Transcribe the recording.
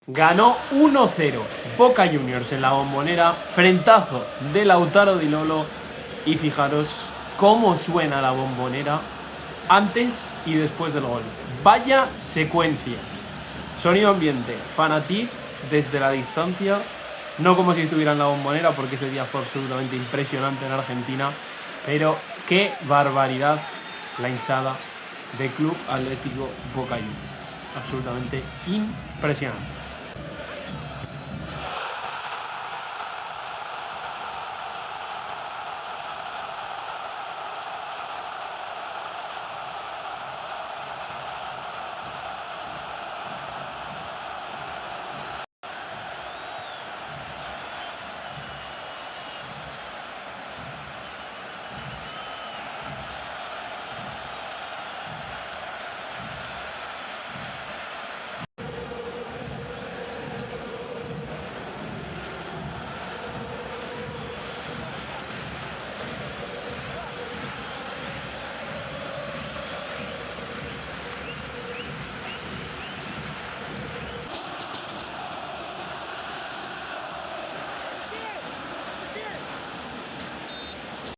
Ganó 1-0 Boca Juniors en la Bombonera, frentazo de Lautaro Di Lolo. Y fijaros cómo suena la Bombonera antes y después del gol. Vaya secuencia. Sonido ambiente, fanatiz desde la distancia. No como si estuviera en la Bombonera, porque ese día fue absolutamente impresionante en Argentina. Pero qué barbaridad la hinchada del Club Atlético Boca Juniors. Absolutamente impresionante.